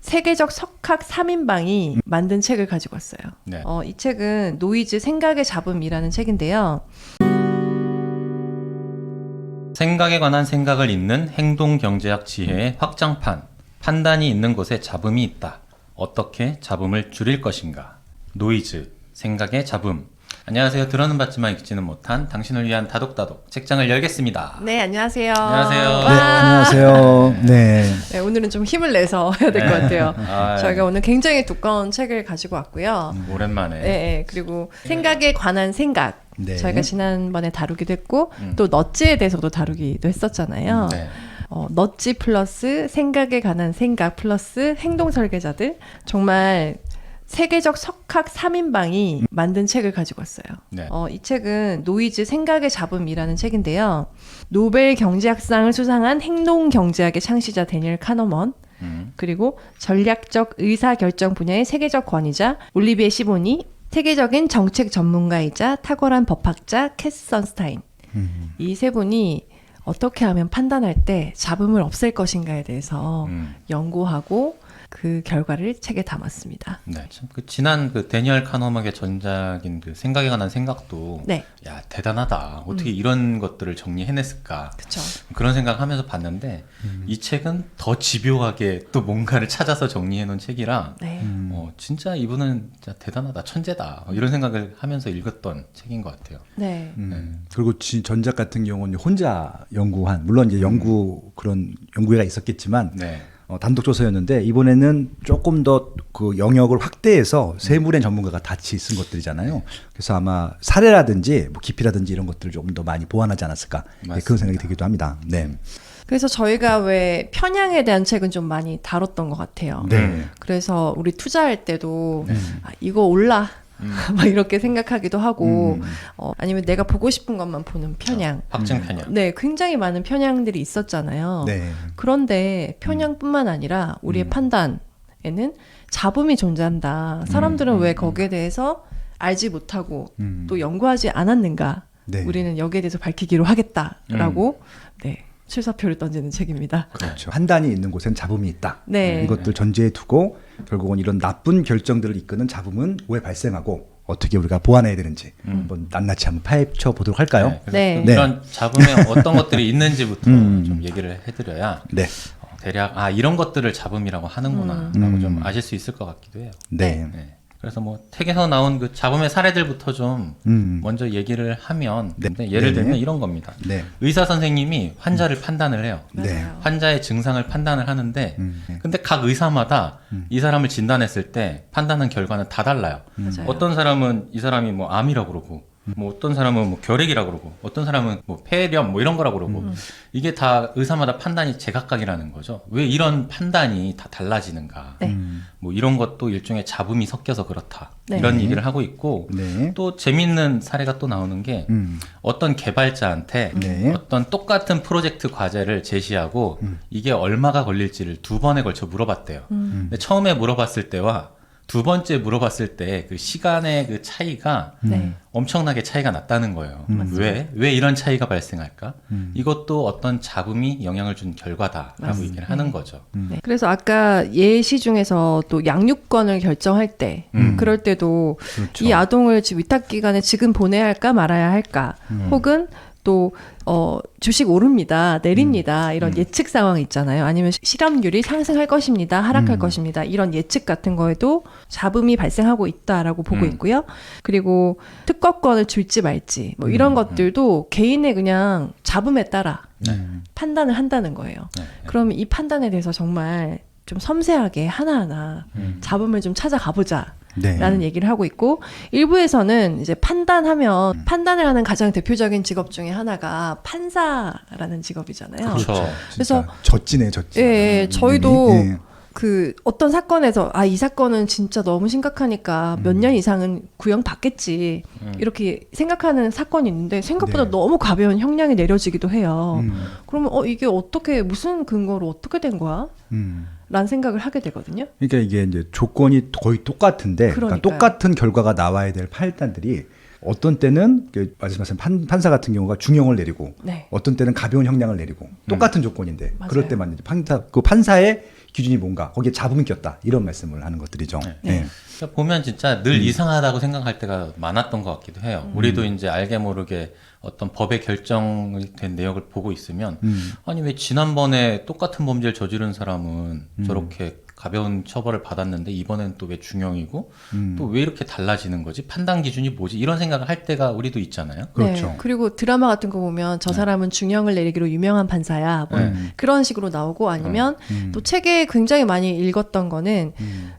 세계적 석학 3인방이 만든 책을 가지고 왔어요. 네. 이 책은 노이즈 생각의 잡음이라는 책인데요. 생각에 관한 생각을 잇는 행동경제학 지혜의 확장판. 판단이 있는 곳에 잡음이 있다. 어떻게 잡음을 줄일 것인가. 노이즈, 생각의 잡음. 안녕하세요. 들어는 봤지만 읽지는 못한 당신을 위한 다독다독 책장을 열겠습니다. 네, 안녕하세요. 안녕하세요. 와! 네, 안녕하세요. 네. 네, 오늘은 좀 힘을 내서 해야 될 것 같아요. 아, 저희가 오늘 굉장히 두꺼운 책을 가지고 왔고요. 오랜만에. 네, 네, 그리고 생각에 관한 생각. 네. 저희가 지난번에 다루기도 했고 또 넛지에 대해서도 다루기도 했었잖아요. 네. 넛지 플러스 생각에 관한 생각 플러스 행동 설계자들, 정말 세계적 석학 3인방이 만든 책을 가지고 왔어요. 네. 이 책은 노이즈 생각의 잡음이라는 책인데요. 노벨 경제학상을 수상한 행동 경제학의 창시자 데니얼 카너먼, 그리고 전략적 의사결정 분야의 세계적 권위자 올리비에 시보니, 세계적인 정책 전문가이자 탁월한 법학자 캐스 선스타인, 이 세 분이 어떻게 하면 판단할 때 잡음을 없앨 것인가에 대해서 연구하고 그 결과를 책에 담았습니다. 네. 참 지난 데니얼 카너먼의 전작인 생각에 관한 생각도 네. 야, 대단하다. 어떻게 이런 것들을 정리해냈을까. 그렇죠. 그런 생각하면서 봤는데 이 책은 더 집요하게 또 뭔가를 찾아서 정리해놓은 책이라 네. 진짜 이분은 진짜 대단하다. 천재다. 이런 생각을 하면서 읽었던 책인 것 같아요. 네. 그리고 전작 같은 경우는 혼자 연구한, 물론 이제 그런 연구회가 있었겠지만 네. 단독 조서였는데, 이번에는 조금 더 그 영역을 확대해서 세무련 전문가가 같이 쓴 것들이잖아요. 그래서 아마 사례라든지 뭐 깊이라든지 이런 것들을 조금 더 많이 보완하지 않았을까, 네, 그런 생각이 들기도 합니다. 네. 그래서 저희가 왜 편향에 대한 책은 좀 많이 다뤘던 것 같아요. 네. 그래서 우리 투자할 때도 이거 올라 막 이렇게 생각하기도 하고, 아니면 내가 보고 싶은 것만 보는 편향. 확증 편향. 네, 굉장히 많은 편향들이 있었잖아요. 네. 그런데 편향뿐만 아니라 우리의 판단에는 잡음이 존재한다. 사람들은 왜 거기에 대해서 알지 못하고 또 연구하지 않았는가? 네. 우리는 여기에 대해서 밝히기로 하겠다라고 네, 출사표를 던지는 책입니다. 그렇죠. 판단이 있는 곳엔 잡음이 있다. 네. 이것들 전제에 두고 결국은 이런 나쁜 결정들을 이끄는 잡음은 왜 발생하고 어떻게 우리가 보완해야 되는지 한번 낱낱이 한번 파헤쳐 보도록 할까요? 네, 그래서 네. 또 이런 잡음에 어떤 것들이 있는지부터 좀 얘기를 해드려야 네. 대략 이런 것들을 잡음이라고 하는구나 라고 좀 아실 수 있을 것 같기도 해요. 네. 네. 그래서 책에서 나온 그 잡음의 사례들부터 좀 먼저 얘기를 하면 네. 예를 네. 들면 이런 겁니다. 네. 의사 선생님이 환자를 판단을 해요. 네. 맞아요. 환자의 증상을 판단을 하는데 근데 각 의사마다 이 사람을 진단했을 때 판단한 결과는 다 달라요. 맞아요. 어떤 사람은 이 사람이 암이라고 그러고 어떤 사람은 결핵이라고 그러고 어떤 사람은 폐렴 이런 거라고 그러고 이게 다 의사마다 판단이 제각각이라는 거죠. 왜 이런 판단이 다 달라지는가. 네. 이런 것도 일종의 잡음이 섞여서 그렇다. 네. 이런 얘기를 하고 있고 네. 또 재미있는 사례가 또 나오는 게 어떤 개발자한테 네. 어떤 똑같은 프로젝트 과제를 제시하고 이게 얼마가 걸릴지를 2번에 걸쳐 물어봤대요. 근데 처음에 물어봤을 때와 두 번째 물어봤을 때 그 시간의 그 차이가 네. 엄청나게 차이가 났다는 거예요. 왜 이런 차이가 발생할까? 이것도 어떤 잡음이 영향을 준 결과다라고 얘기를 하는 거죠. 네. 그래서 아까 예시 중에서 또 양육권을 결정할 때 그럴 때도 그렇죠. 이 아동을 위탁기관에 지금 보내야 할까 말아야 할까, 혹은 또 주식 오릅니다, 내립니다, 이런 예측 상황이 있잖아요. 아니면 실업률이 상승할 것입니다, 하락할 것입니다, 이런 예측 같은 거에도 잡음이 발생하고 있다라고 보고 있고요. 그리고 특허권을 줄지 말지 이런 것들도 개인의 그냥 잡음에 따라 판단을 한다는 거예요. 그러면 이 판단에 대해서 정말 좀 섬세하게 하나하나 잡음을 좀 찾아가보자. 네. 라는 얘기를 하고 있고, 일부에서는 이제 판단하면 판단을 하는 가장 대표적인 직업 중에 하나가 판사라는 직업이잖아요. 그렇죠. 그래서 젖지네. 예, 저희도 예. 그 어떤 사건에서 이 사건은 진짜 너무 심각하니까 몇 년 이상은 구형 받겠지 이렇게 생각하는 사건이 있는데 생각보다 네. 너무 가벼운 형량이 내려지기도 해요. 그러면 이게 어떻게, 무슨 근거로 어떻게 된 거야? 라는 생각을 하게 되거든요. 그러니까 이게 이제 조건이 거의 똑같은데, 그러니까 그러니까요. 똑같은 결과가 나와야 될 판단들이 어떤 때는 말씀하신 판사 같은 경우가 중형을 내리고 네. 어떤 때는 가벼운 형량을 내리고 똑같은 조건인데 맞아요. 그럴 때만 이제 판사의 기준이 뭔가 거기에 잡음이 꼈다 이런 말씀을 하는 것들이죠. 네. 네. 그러니까 보면 진짜 늘 이상하다고 생각할 때가 많았던 것 같기도 해요. 우리도 이제 알게 모르게 어떤 법의 결정된 내역을 보고 있으면 아니 왜 지난번에 똑같은 범죄를 저지른 사람은 저렇게 가벼운 처벌을 받았는데 이번엔 또 왜 중형이고 또 왜 이렇게 달라지는 거지? 판단 기준이 뭐지? 이런 생각을 할 때가 우리도 있잖아요. 그렇죠. 네. 그리고 드라마 같은 거 보면 저 사람은 중형을 내리기로 유명한 판사야. 뭐 그런 식으로 나오고 아니면 또 책에 굉장히 많이 읽었던 거는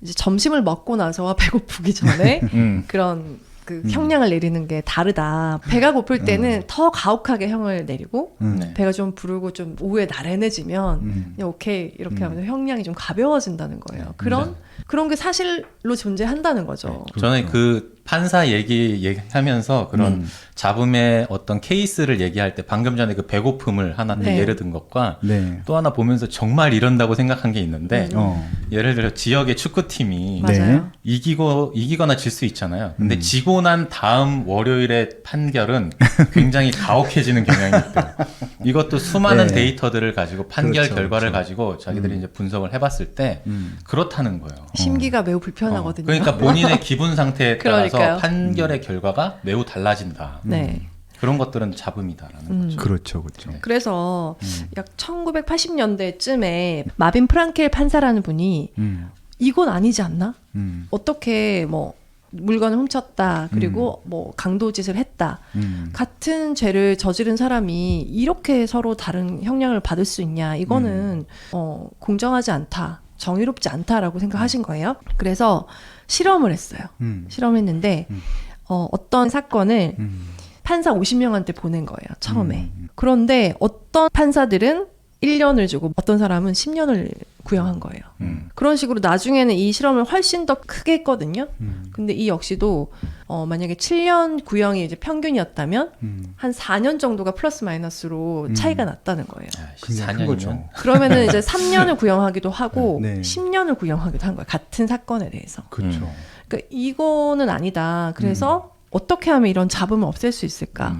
이제 점심을 먹고 나서와 배고프기 전에 그런 그 형량을 내리는 게 다르다. 배가 고플 때는 더 가혹하게 형을 내리고 네. 배가 좀 부르고 좀 오후에 나른해지면 그냥 오케이 이렇게 하면 형량이 좀 가벼워진다는 거예요. 그런 게 사실로 존재한다는 거죠. 저는 그 판사 얘기하면서 그런 잡음의 어떤 케이스를 얘기할 때 방금 전에 그 배고픔을 하나 네. 예를 든 것과 네. 또 하나 보면서 정말 이런다고 생각한 게 있는데 예를 들어 지역의 축구팀이 맞아요. 이기거나 질 수 있잖아요. 근데 지고 난 다음 월요일의 판결은 굉장히 가혹해지는 경향이 있대요. 이것도 수많은 네. 데이터들을 가지고 판결 그렇죠, 결과를 그렇죠. 가지고 자기들이 이제 분석을 해봤을 때 그렇다는 거예요. 심기가 매우 불편하거든요. 그러니까 본인의 기분 상태에 따라서 그러니까요. 판결의 결과가 매우 달라진다. 네. 그런 것들은 잡음이다라는 거죠. 그렇죠, 그렇죠. 그래서 약 1980년대쯤에 마빈 프랑켈 판사라는 분이 이건 아니지 않나? 어떻게 뭐 물건을 훔쳤다 그리고 뭐 강도짓을 했다 같은 죄를 저지른 사람이 이렇게 서로 다른 형량을 받을 수 있냐? 이거는 공정하지 않다, 정의롭지 않다라고 생각하신 거예요. 그래서 실험을 했어요. 실험했는데 어떤 사건을 판사 50명한테 보낸 거예요, 처음에. 그런데 어떤 판사들은 1년을 주고 어떤 사람은 10년을 구형한 거예요. 그런 식으로 나중에는 이 실험을 훨씬 더 크게 했거든요. 근데 이 역시도 만약에 7년 구형이 이제 평균이었다면 한 4년 정도가 플러스 마이너스로 차이가 났다는 거예요. 굉장히 큰 거죠. 그러면은 이제 3년을 구형하기도 하고 네. 10년을 구형하기도 한 거예요. 같은 사건에 대해서. 그렇죠. 그러니까 이거는 아니다. 그래서 어떻게 하면 이런 잡음을 없앨 수 있을까?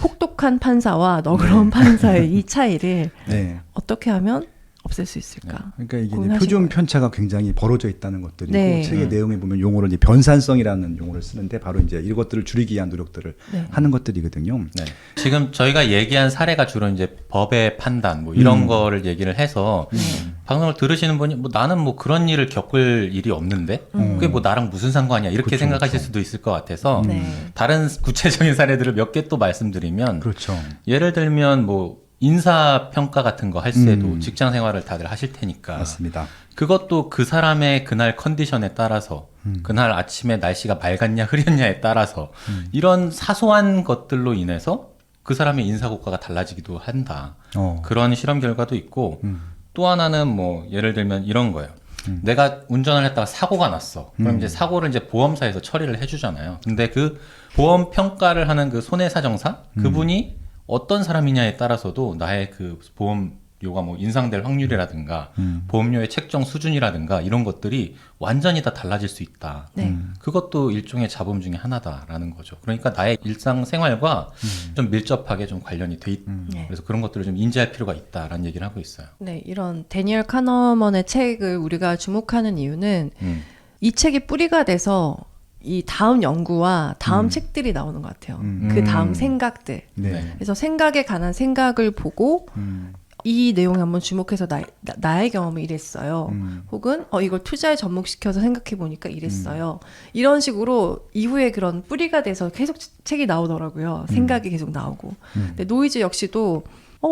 혹독한 판사와 너그러운 판사의 이 차이를 네. 어떻게 하면 없앨 수 있을까? 그러니까 이게 이제 고민하신 표준 거예요. 편차가 굉장히 벌어져 있다는 것들이고 네. 책의 내용에 보면 용어를 이제 변산성이라는 용어를 쓰는데 바로 이제 이것들을 줄이기 위한 노력들을 네. 하는 것들이거든요. 네. 지금 저희가 얘기한 사례가 주로 이제 법의 판단 뭐 이런 거를 얘기를 해서 방송을 들으시는 분이 뭐 나는 뭐 그런 일을 겪을 일이 없는데 그게 뭐 나랑 무슨 상관이야 이렇게 그렇죠, 생각하실 그렇죠. 수도 있을 것 같아서 네. 다른 구체적인 사례들을 몇 개 또 말씀드리면 그렇죠. 예를 들면 뭐 인사 평가 같은 거 할 때도 직장 생활을 다들 하실 테니까 맞습니다. 그것도 그 사람의 그날 컨디션에 따라서 그날 아침에 날씨가 맑았냐 흐렸냐에 따라서 이런 사소한 것들로 인해서 그 사람의 인사고과가 달라지기도 한다. 그런 실험 결과도 있고 또 하나는 뭐 예를 들면 이런 거예요. 내가 운전을 했다가 사고가 났어. 그럼 이제 사고를 이제 보험사에서 처리를 해주잖아요. 근데 그 보험 평가를 하는 그 손해사정사 그분이 어떤 사람이냐에 따라서도 나의 그 보험료가 뭐 인상될 확률이라든가 보험료의 책정 수준이라든가 이런 것들이 완전히 다 달라질 수 있다. 네. 그것도 일종의 잡음 중에 하나다라는 거죠. 그러니까 나의 일상생활과 좀 밀접하게 좀 관련이 돼 있다. 네. 그래서 그런 것들을 좀 인지할 필요가 있다라는 얘기를 하고 있어요. 네, 이런 데니얼 카너먼의 책을 우리가 주목하는 이유는 이 책이 뿌리가 돼서 이 다음 연구와 다음 책들이 나오는 것 같아요. 그 다음 생각들. 네. 그래서 생각에 관한 생각을 보고 이 내용에 한번 주목해서 나의 경험이 이랬어요. 혹은 이걸 투자에 접목시켜서 생각해 보니까 이랬어요. 이런 식으로 이후에 그런 뿌리가 돼서 계속 책이 나오더라고요. 생각이 계속 나오고. 근데 노이즈 역시도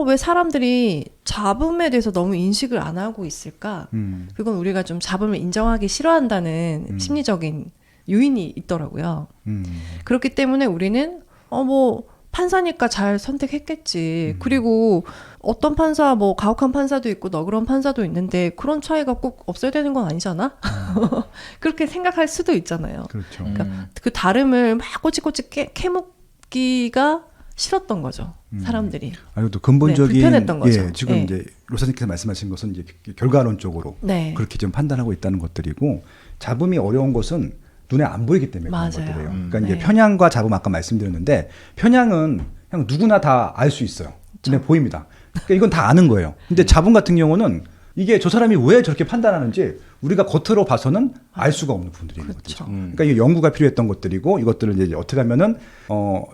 왜 사람들이 잡음에 대해서 너무 인식을 안 하고 있을까? 그건 우리가 좀 잡음을 인정하기 싫어한다는 심리적인 요인이 있더라고요. 그렇기 때문에 우리는 뭐 판사니까 잘 선택했겠지. 그리고 어떤 판사 뭐 가혹한 판사도 있고 너그러운 판사도 있는데 그런 차이가 꼭 없어야 되는 건 아니잖아. 그렇게 생각할 수도 있잖아요. 그렇죠. 그러니까 그 다름을 막 꼬치꼬치 캐묻기가 싫었던 거죠. 사람들이. 아니 또 근본적인 네, 불편했던 거죠. 지금 네. 이제 로사님께서 말씀하신 것은 이제 결과론적으로 네. 그렇게 좀 판단하고 있다는 것들이고 잡음이 어려운 것은 눈에 안 보이기 때문에 그런 맞아요. 것들이에요. 그러니까 네. 이제 편향과 잡음 아까 말씀드렸는데 편향은 그냥 누구나 다 알 수 있어요. 눈에 보입니다. 그러니까 이건 다 아는 거예요. 근데 잡음 같은 경우는 이게 저 사람이 왜 저렇게 판단하는지 우리가 겉으로 봐서는 알 수가 없는 부분들이 있는 그렇죠. 것들이죠. 그러니까 이게 연구가 필요했던 것들이고 이것들을 이제 어떻게 하면은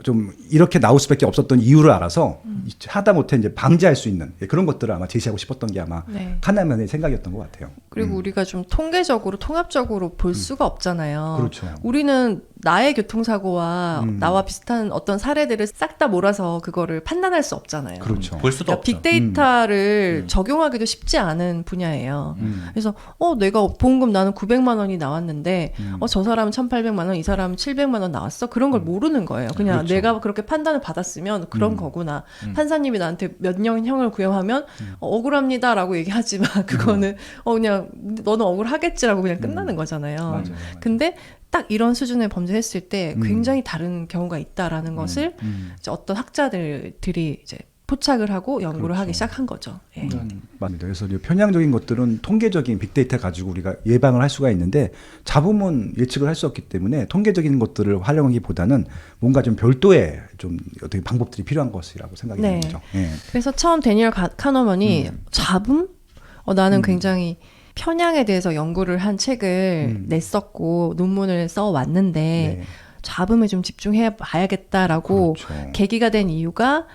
좀 이렇게 나올 수밖에 없었던 이유를 알아서 하다 못해 이제 방지할 수 있는 그런 것들을 아마 제시하고 싶었던 게 아마 네. 카나만의 생각이었던 것 같아요. 그리고 우리가 좀 통계적으로 통합적으로 볼 수가 없잖아요. 그렇죠. 우리는 나의 교통사고와 나와 비슷한 어떤 사례들을 싹 다 몰아서 그거를 판단할 수 없잖아요. 그렇죠. 볼 수도 그러니까 없죠. 빅데이터를 적용하기도 쉽지 않은 분야예요. 그래서 내가 보험금 나는 900만 원이 나왔는데 저 사람은 1,800만 원, 이 사람은 700만 원 나왔어. 그런 걸 모르는 거예요. 그냥 그렇죠. 내가 그렇게 판단을 받았으면 그런 거구나. 판사님이 나한테 몇 년 형을 구형하면 억울합니다라고 얘기하지만 그거는 그냥 너는 억울하겠지라고 그냥 끝나는 거잖아요. 맞아요. 근데 딱 이런 수준의 범죄를 했을 때 굉장히 다른 경우가 있다라는 것을 이제 어떤 학자들이 이제 포착을 하고 연구를 하기 시작한 거죠. 예. 맞습니다. 그래서 이 편향적인 것들은 통계적인 빅데이터 가지고 우리가 예방을 할 수가 있는데 잡음은 예측을 할 수 없기 때문에 통계적인 것들을 활용하기보다는 뭔가 좀 별도의 좀 어떻게 방법들이 필요한 것이라고 생각이 네. 되는 거죠. 예. 그래서 처음 데니얼 카너먼이 잡음? 나는 굉장히 편향에 대해서 연구를 한 책을 냈었고 논문을 써왔는데 네. 잡음에 좀 집중해 봐야겠다라고 그렇죠. 계기가 된 이유가